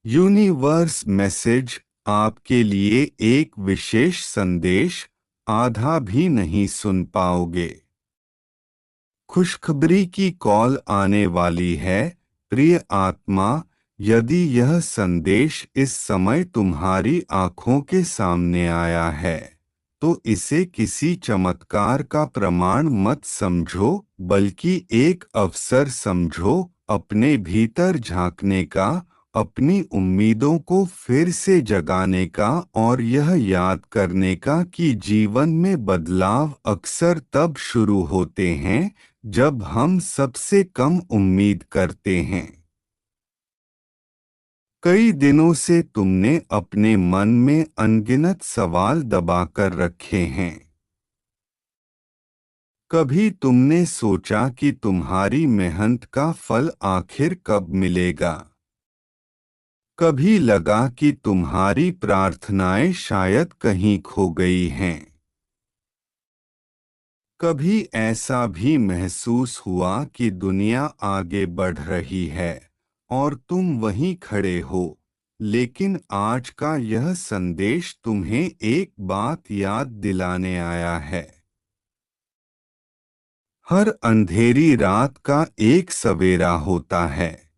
Universe message आपके लिए एक विशेष संदेश आधा भी नहीं सुन पाओगे। खुशखबरी की कॉल आने वाली है, प्रिय आत्मा। यदि यह संदेश इस समय तुम्हारी आंखों के सामने आया है, तो इसे किसी चमत्कार का प्रमाण मत समझो, बल्कि एक अवसर समझो अपने भीतर झांकने का, अपनी उम्मीदों को फिर से जगाने का और यह याद करने का कि जीवन में बदलाव अक्सर तब शुरू होते हैं जब हम सबसे कम उम्मीद करते हैं। कई दिनों से तुमने अपने मन में अनगिनत सवाल दबाकर रखे हैं। कभी तुमने सोचा कि तुम्हारी मेहनत का फल आखिर कब मिलेगा? कभी लगा कि तुम्हारी प्रार्थनाएं शायद कहीं खो गई हैं। कभी ऐसा भी महसूस हुआ कि दुनिया आगे बढ़ रही है और तुम वहीं खड़े हो, लेकिन आज का यह संदेश तुम्हें एक बात याद दिलाने आया है। हर अंधेरी रात का एक सवेरा होता है।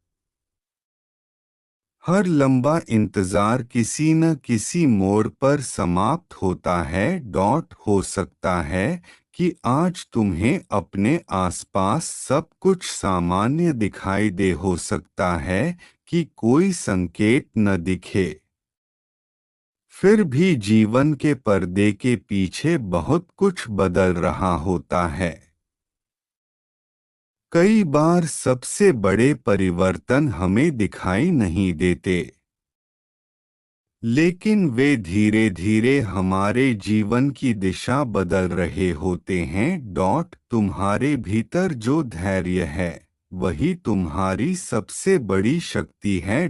हर लंबा इंतजार किसी न किसी मोड़ पर समाप्त होता है। हो सकता है कि आज तुम्हें अपने आसपास सब कुछ सामान्य दिखाई दे, हो सकता है कि कोई संकेत न दिखे। फिर भी जीवन के पर्दे के पीछे बहुत कुछ बदल रहा होता है। कई बार सबसे बड़े परिवर्तन हमें दिखाई नहीं देते, लेकिन वे धीरे धीरे हमारे जीवन की दिशा बदल रहे होते हैं। तुम्हारे भीतर जो धैर्य है, वही तुम्हारी सबसे बड़ी शक्ति है।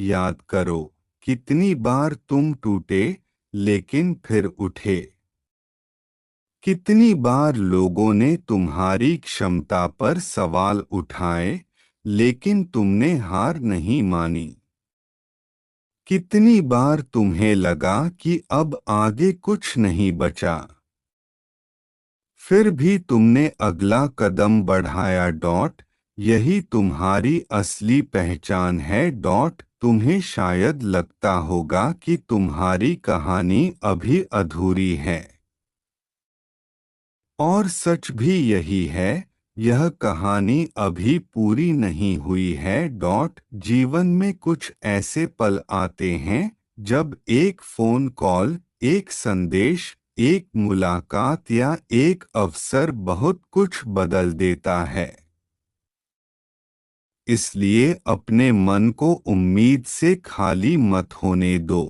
याद करो, कितनी बार तुम टूटे लेकिन फिर उठे। कितनी बार लोगों ने तुम्हारी क्षमता पर सवाल उठाए, लेकिन तुमने हार नहीं मानी। कितनी बार तुम्हें लगा कि अब आगे कुछ नहीं बचा, फिर भी तुमने अगला कदम बढ़ाया। यही तुम्हारी असली पहचान है। तुम्हें शायद लगता होगा कि तुम्हारी कहानी अभी अधूरी है, और सच भी यही है, यह कहानी अभी पूरी नहीं हुई है। जीवन में कुछ ऐसे पल आते हैं जब एक फोन कॉल, एक संदेश, एक मुलाकात या एक अवसर बहुत कुछ बदल देता है। इसलिए अपने मन को उम्मीद से खाली मत होने दो।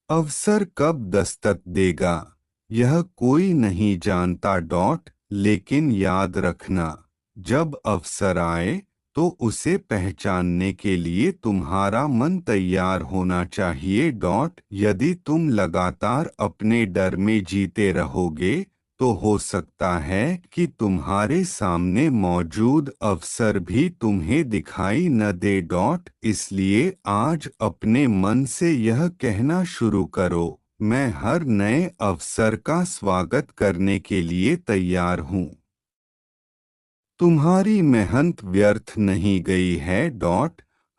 अवसर कब दस्तक देगा, यह कोई नहीं जानता। लेकिन याद रखना, जब अवसर आए तो उसे पहचानने के लिए तुम्हारा मन तैयार होना चाहिए। यदि तुम लगातार अपने डर में जीते रहोगे, तो हो सकता है कि तुम्हारे सामने मौजूद अवसर भी तुम्हें दिखाई न दे। इसलिए आज अपने मन से यह कहना शुरू करो, मैं हर नए अवसर का स्वागत करने के लिए तैयार हूँ। तुम्हारी मेहनत व्यर्थ नहीं गई है।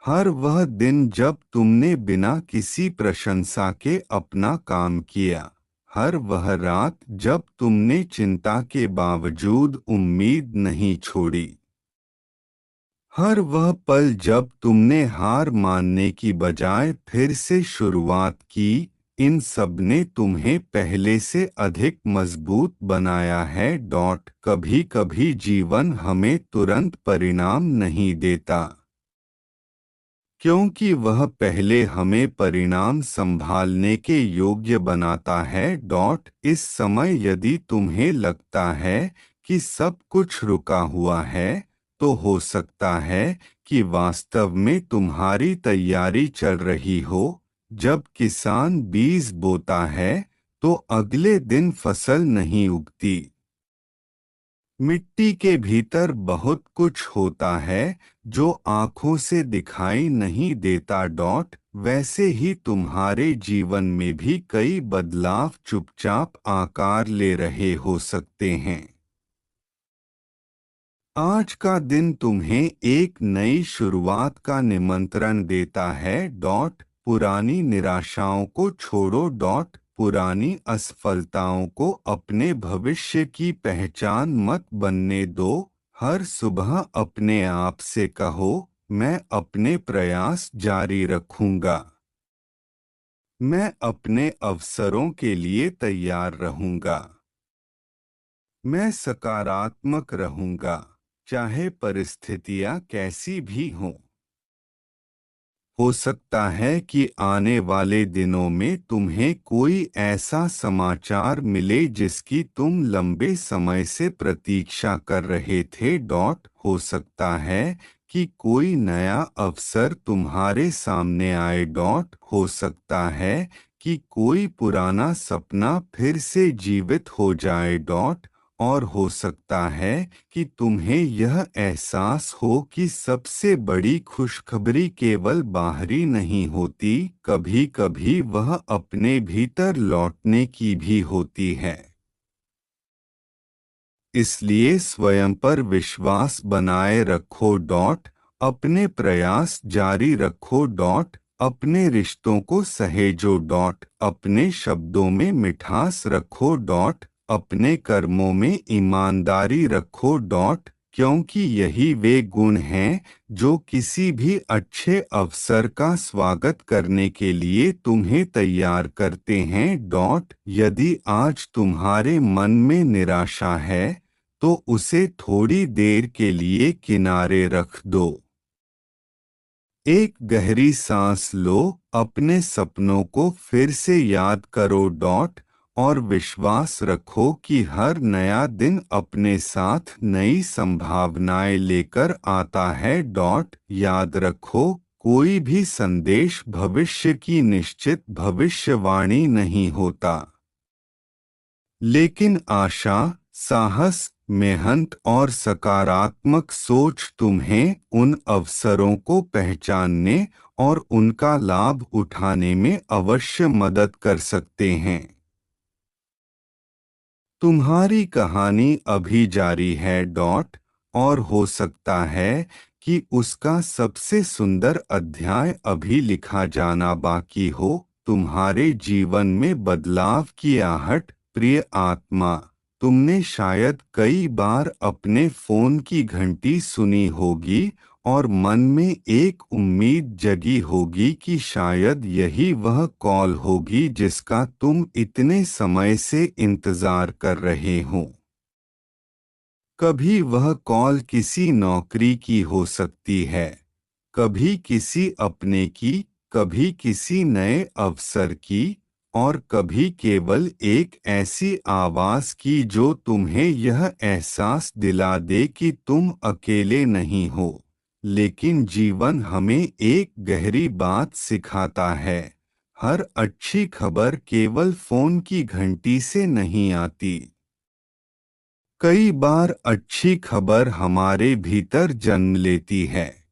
हर वह दिन जब तुमने बिना किसी प्रशंसा के अपना काम किया, हर वह रात जब तुमने चिंता के बावजूद उम्मीद नहीं छोड़ी, हर वह पल जब तुमने हार मानने की बजाय फिर से शुरुआत की, इन सब ने तुम्हें पहले से अधिक मजबूत बनाया है। कभी कभी जीवन हमें तुरंत परिणाम नहीं देता, क्योंकि वह पहले हमें परिणाम संभालने के योग्य बनाता है। इस समय यदि तुम्हें लगता है कि सब कुछ रुका हुआ है, तो हो सकता है कि वास्तव में तुम्हारी तैयारी चल रही हो। जब किसान बीज बोता है, तो अगले दिन फसल नहीं उगती। मिट्टी के भीतर बहुत कुछ होता है जो आंखों से दिखाई नहीं देता। वैसे ही तुम्हारे जीवन में भी कई बदलाव चुपचाप आकार ले रहे हो सकते हैं। आज का दिन तुम्हें एक नई शुरुआत का निमंत्रण देता है। पुरानी निराशाओं को छोड़ो। पुरानी असफलताओं को अपने भविष्य की पहचान मत बनने दो। हर सुबह अपने आप से कहो, मैं अपने प्रयास जारी रखूंगा। मैं अपने अवसरों के लिए तैयार रहूंगा। मैं सकारात्मक रहूंगा, चाहे परिस्थितियां कैसी भी हों। हो सकता है कि आने वाले दिनों में तुम्हें कोई ऐसा समाचार मिले जिसकी तुम लंबे समय से प्रतीक्षा कर रहे थे। हो सकता है कि कोई नया अवसर तुम्हारे सामने आए। हो सकता है कि कोई पुराना सपना फिर से जीवित हो जाए। और हो सकता है कि तुम्हें यह एहसास हो कि सबसे बड़ी खुशखबरी केवल बाहरी नहीं होती, कभी कभी वह अपने भीतर लौटने की भी होती है। इसलिए स्वयं पर विश्वास बनाए रखो। अपने प्रयास जारी रखो। अपने रिश्तों को सहेजो। अपने शब्दों में मिठास रखो। अपने कर्मों में ईमानदारी रखो। क्योंकि यही वे गुण हैं जो किसी भी अच्छे अवसर का स्वागत करने के लिए तुम्हें तैयार करते हैं। यदि आज तुम्हारे मन में निराशा है तो उसे थोड़ी देर के लिए किनारे रख दो। एक गहरी सांस लो, अपने सपनों को फिर से याद करो। और विश्वास रखो कि हर नया दिन अपने साथ नई संभावनाएं लेकर आता है। याद रखो, कोई भी संदेश भविष्य की निश्चित भविष्यवाणी नहीं होता, लेकिन आशा, साहस, मेहनत और सकारात्मक सोच तुम्हें उन अवसरों को पहचानने और उनका लाभ उठाने में अवश्य मदद कर सकते हैं। तुम्हारी कहानी अभी जारी है। और हो सकता है कि उसका सबसे सुंदर अध्याय अभी लिखा जाना बाकी हो। तुम्हारे जीवन में बदलाव की आहट, प्रिय आत्मा। तुमने शायद कई बार अपने फोन की घंटी सुनी होगी और मन में एक उम्मीद जगी होगी कि शायद यही वह कॉल होगी जिसका तुम इतने समय से इंतजार कर रहे हो। कभी वह कॉल किसी नौकरी की हो सकती है, कभी किसी अपने की, कभी किसी नए अवसर की, और कभी केवल एक ऐसी आवाज की जो तुम्हें यह एहसास दिला दे कि तुम अकेले नहीं हो। लेकिन जीवन हमें एक गहरी बात सिखाता है, हर अच्छी खबर केवल फोन की घंटी से नहीं आती। कई बार अच्छी खबर हमारे भीतर जन्म लेती है।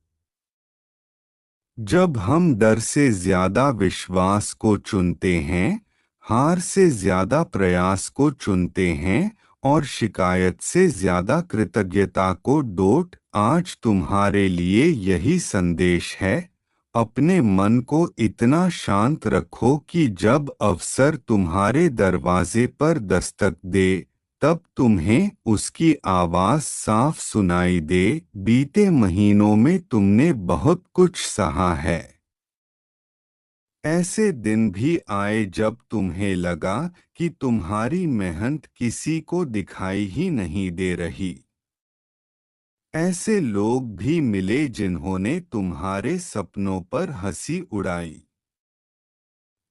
जब हम डर से ज्यादा विश्वास को चुनते हैं, हार से ज्यादा प्रयास को चुनते हैं और शिकायत से ज्यादा कृतज्ञता को। आज तुम्हारे लिए यही संदेश है, अपने मन को इतना शांत रखो कि जब अवसर तुम्हारे दरवाजे पर दस्तक दे तब तुम्हें उसकी आवाज साफ सुनाई दे। बीते महीनों में तुमने बहुत कुछ सहा है। ऐसे दिन भी आए जब तुम्हें लगा कि तुम्हारी मेहनत किसी को दिखाई ही नहीं दे रही। ऐसे लोग भी मिले जिन्होंने तुम्हारे सपनों पर हंसी उड़ाई।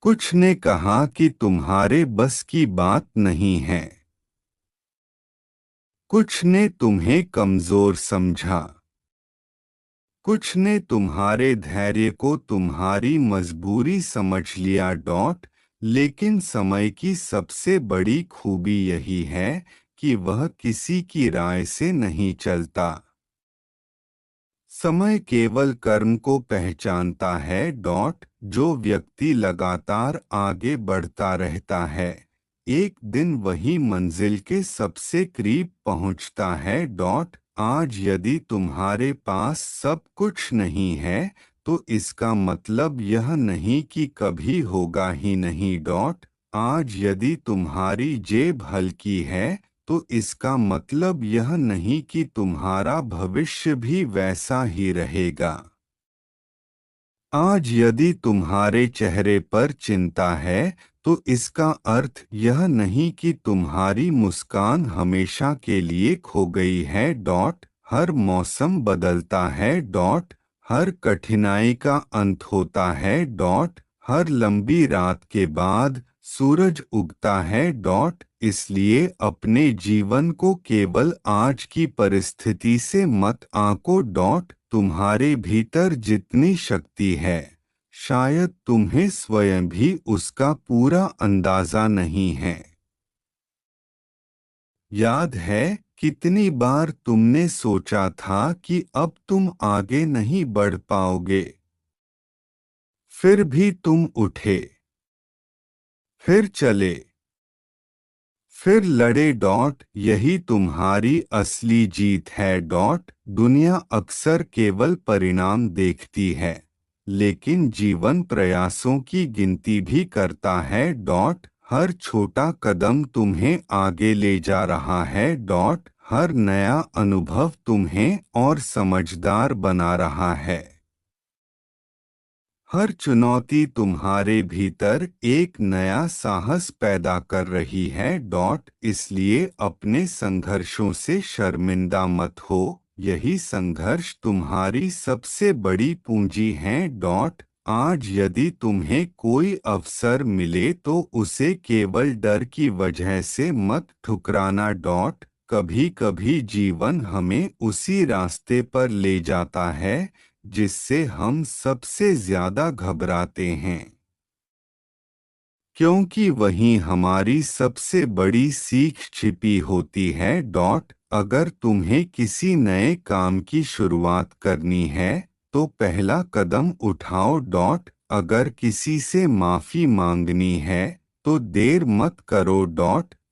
कुछ ने कहा कि तुम्हारे बस की बात नहीं है। कुछ ने तुम्हें कमजोर समझा। कुछ ने तुम्हारे धैर्य को तुम्हारी मजबूरी समझ लिया। लेकिन समय की सबसे बड़ी खूबी यही है कि वह किसी की राय से नहीं चलता। समय केवल कर्म को पहचानता है। जो व्यक्ति लगातार आगे बढ़ता रहता है, एक दिन वही मंजिल के सबसे करीब पहुंचता है। आज यदि तुम्हारे पास सब कुछ नहीं है, तो इसका मतलब यह नहीं कि कभी होगा ही नहीं। आज यदि तुम्हारी जेब हल्की है, तो इसका मतलब यह नहीं कि तुम्हारा भविष्य भी वैसा ही रहेगा। आज यदि तुम्हारे चेहरे पर चिंता है, तो इसका अर्थ यह नहीं कि तुम्हारी मुस्कान हमेशा के लिए खो गई है। हर मौसम बदलता है। हर कठिनाई का अंत होता है। हर लंबी रात के बाद सूरज उगता है। इसलिए अपने जीवन को केवल आज की परिस्थिति से मत आंको। तुम्हारे भीतर जितनी शक्ति है, शायद तुम्हें स्वयं भी उसका पूरा अंदाजा नहीं है। याद है कितनी बार तुमने सोचा था कि अब तुम आगे नहीं बढ़ पाओगे, फिर भी तुम उठे, फिर चले, फिर लड़े। यही तुम्हारी असली जीत है। दुनिया अक्सर केवल परिणाम देखती है, लेकिन जीवन प्रयासों की गिनती भी करता है। हर छोटा कदम तुम्हें आगे ले जा रहा है। हर नया अनुभव तुम्हें और समझदार बना रहा है। हर चुनौती तुम्हारे भीतर एक नया साहस पैदा कर रही है। इसलिए अपने संघर्षों से शर्मिंदा मत हो, यही संघर्ष तुम्हारी सबसे बड़ी पूंजी है। आज यदि तुम्हें कोई अवसर मिले तो उसे केवल डर की वजह से मत ठुकराना। कभी कभी जीवन हमें उसी रास्ते पर ले जाता है जिससे हम सबसे ज्यादा घबराते हैं, क्योंकि वहीं हमारी सबसे बड़ी सीख छिपी होती है। अगर तुम्हें किसी नए काम की शुरुआत करनी है, तो पहला कदम उठाओ। अगर किसी से माफी मांगनी है, तो देर मत करो।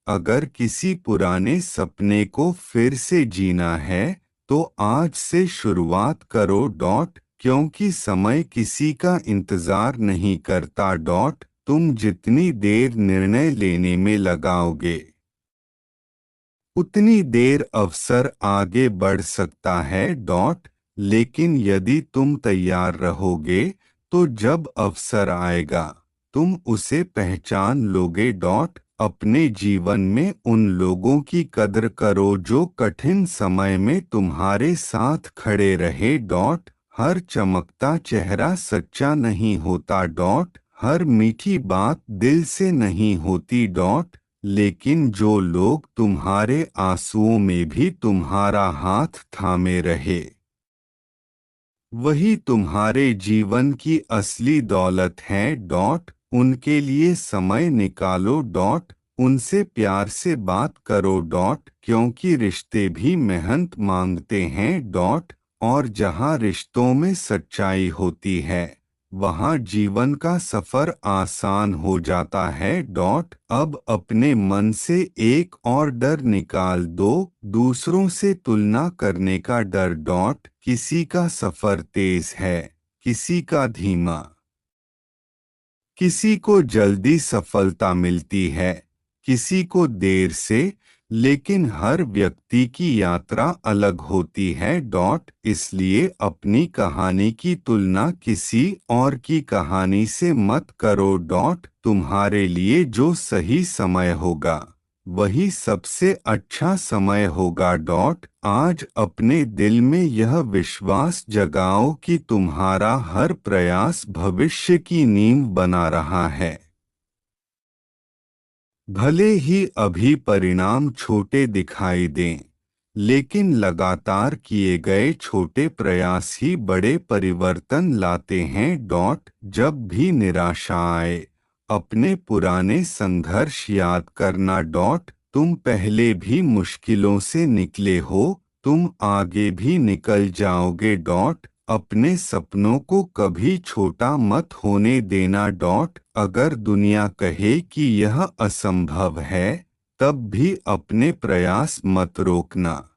अगर किसी पुराने सपने को फिर से जीना है, तो आज से शुरुआत करो। क्योंकि समय किसी का इंतजार नहीं करता। तुम जितनी देर निर्णय लेने में लगाओगे, उतनी देर अवसर आगे बढ़ सकता है। लेकिन यदि तुम तैयार रहोगे, तो जब अवसर आएगा, तुम उसे पहचान लोगे। अपने जीवन में उन लोगों की कद्र करो जो कठिन समय में तुम्हारे साथ खड़े रहे। हर चमकता चेहरा सच्चा नहीं होता। हर मीठी बात दिल से नहीं होती। लेकिन जो लोग तुम्हारे आंसुओं में भी तुम्हारा हाथ थामे रहे, वही तुम्हारे जीवन की असली दौलत है। उनके लिए समय निकालो। उनसे प्यार से बात करो। क्योंकि रिश्ते भी मेहनत मांगते हैं। और जहाँ रिश्तों में सच्चाई होती है, वहाँ जीवन का सफर आसान हो जाता है। अब अपने मन से एक और डर निकाल दो, दूसरों से तुलना करने का डर। किसी का सफर तेज है, किसी का धीमा, किसी को जल्दी सफलता मिलती है, किसी को देर से, लेकिन हर व्यक्ति की यात्रा अलग होती है। इसलिए अपनी कहानी की तुलना किसी और की कहानी से मत करो। तुम्हारे लिए जो सही समय होगा, वही सबसे अच्छा समय होगा। आज अपने दिल में यह विश्वास जगाओ कि तुम्हारा हर प्रयास भविष्य की नींव बना रहा है। भले ही अभी परिणाम छोटे दिखाई दें, लेकिन लगातार किए गए छोटे प्रयास ही बड़े परिवर्तन लाते हैं। जब भी निराशा आए, अपने पुराने संघर्ष याद करना। तुम पहले भी मुश्किलों से निकले हो, तुम आगे भी निकल जाओगे। अपने सपनों को कभी छोटा मत होने देना। अगर दुनिया कहे कि यह असंभव है, तब भी अपने प्रयास मत रोकना।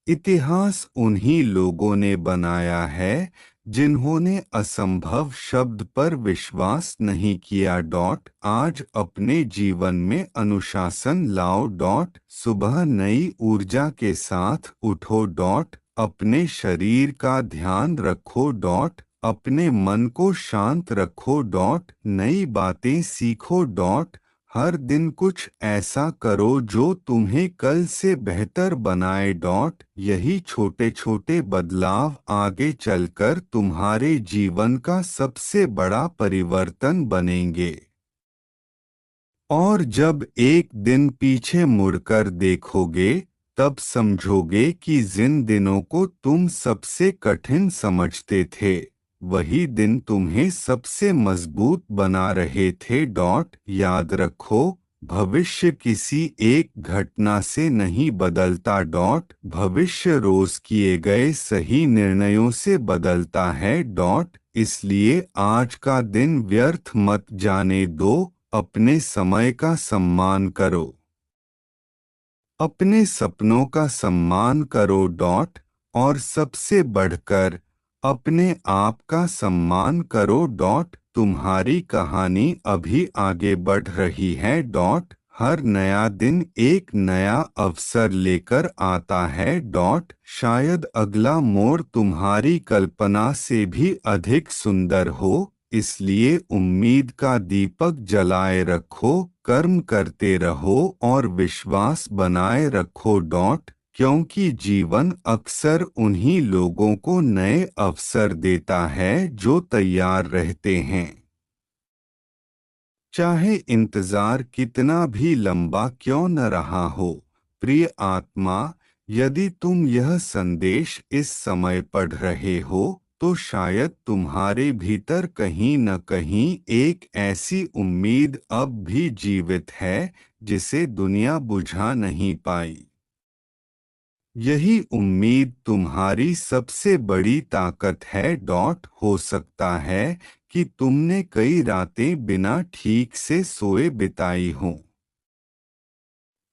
इतिहास उन्हीं लोगों ने बनाया है जिन्होंने असंभव शब्द पर विश्वास नहीं किया। आज अपने जीवन में अनुशासन लाओ। सुबह नई ऊर्जा के साथ उठो। अपने शरीर का ध्यान रखो। अपने मन को शांत रखो। नई बातें सीखो। हर दिन कुछ ऐसा करो जो तुम्हें कल से बेहतर बनाए। यही छोटे छोटे बदलाव आगे चलकर तुम्हारे जीवन का सबसे बड़ा परिवर्तन बनेंगे। और जब एक दिन पीछे मुड़कर देखोगे, तब समझोगे कि जिन दिनों को तुम सबसे कठिन समझते थे, वही दिन तुम्हें सबसे मजबूत बना रहे थे। याद रखो, भविष्य किसी एक घटना से नहीं बदलता। भविष्य रोज किए गए सही निर्णयों से बदलता है। इसलिए आज का दिन व्यर्थ मत जाने दो। अपने समय का सम्मान करो, अपने सपनों का सम्मान करो। और सबसे बढ़कर अपने आप का सम्मान करो। तुम्हारी कहानी अभी आगे बढ़ रही है। हर नया दिन एक नया अवसर लेकर आता है। शायद अगला मोड़ तुम्हारी कल्पना से भी अधिक सुंदर हो। इसलिए उम्मीद का दीपक जलाए रखो, कर्म करते रहो और विश्वास बनाए रखो। क्योंकि जीवन अक्सर उन्हीं लोगों को नए अवसर देता है जो तैयार रहते हैं। चाहे इंतजार कितना भी लंबा क्यों न रहा हो। प्रिय आत्मा, यदि तुम यह संदेश इस समय पढ़ रहे हो, तो शायद तुम्हारे भीतर कहीं न कहीं एक ऐसी उम्मीद अब भी जीवित है जिसे दुनिया बुझा नहीं पाई। यही उम्मीद तुम्हारी सबसे बड़ी ताकत है। हो सकता है कि तुमने कई रातें बिना ठीक से सोए बिताई हों।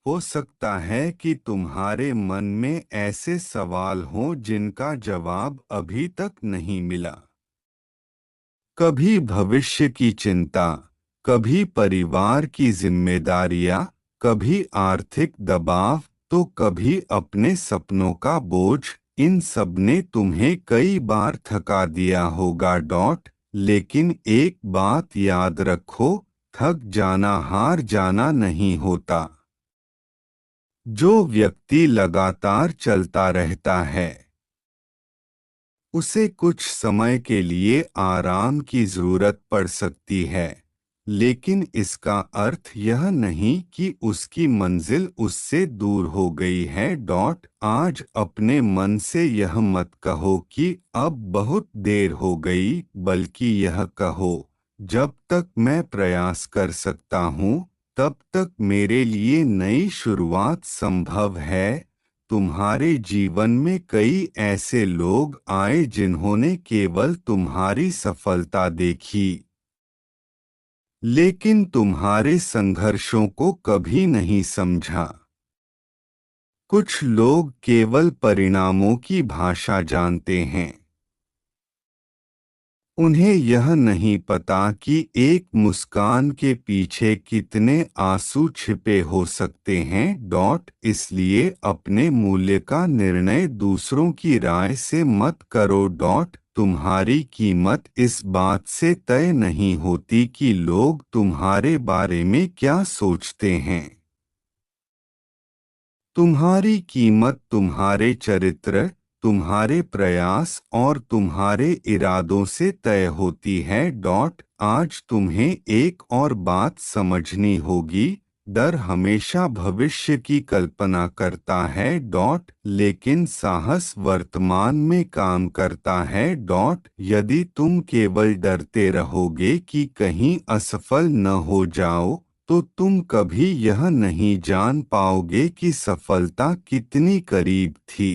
हो सकता है कि तुम्हारे मन में ऐसे सवाल हों जिनका जवाब अभी तक नहीं मिला। कभी भविष्य की चिंता, कभी परिवार की जिम्मेदारियां, कभी आर्थिक दबाव, तो कभी अपने सपनों का बोझ। इन सब ने तुम्हें कई बार थका दिया होगा। लेकिन एक बात याद रखो, थक जाना हार जाना नहीं होता। जो व्यक्ति लगातार चलता रहता है, उसे कुछ समय के लिए आराम की जरूरत पड़ सकती है, लेकिन इसका अर्थ यह नहीं कि उसकी मंजिल उससे दूर हो गई है। आज अपने मन से यह मत कहो कि अब बहुत देर हो गई, बल्कि यह कहो, जब तक मैं प्रयास कर सकता हूँ, तब तक मेरे लिए नई शुरुआत संभव है। तुम्हारे जीवन में कई ऐसे लोग आए जिन्होंने केवल तुम्हारी सफलता देखी, लेकिन तुम्हारे संघर्षों को कभी नहीं समझा। कुछ लोग केवल परिणामों की भाषा जानते हैं। उन्हें यह नहीं पता कि एक मुस्कान के पीछे कितने आंसू छिपे हो सकते हैं। इसलिए अपने मूल्य का निर्णय दूसरों की राय से मत करो। तुम्हारी कीमत इस बात से तय नहीं होती कि लोग तुम्हारे बारे में क्या सोचते हैं। तुम्हारी कीमत तुम्हारे चरित्र, तुम्हारे प्रयास और तुम्हारे इरादों से तय होती है। आज तुम्हें एक और बात समझनी होगी, डर हमेशा भविष्य की कल्पना करता है। लेकिन साहस वर्तमान में काम करता है। यदि तुम केवल डरते रहोगे कि कहीं असफल न हो जाओ, तो तुम कभी यह नहीं जान पाओगे कि सफलता कितनी करीब थी।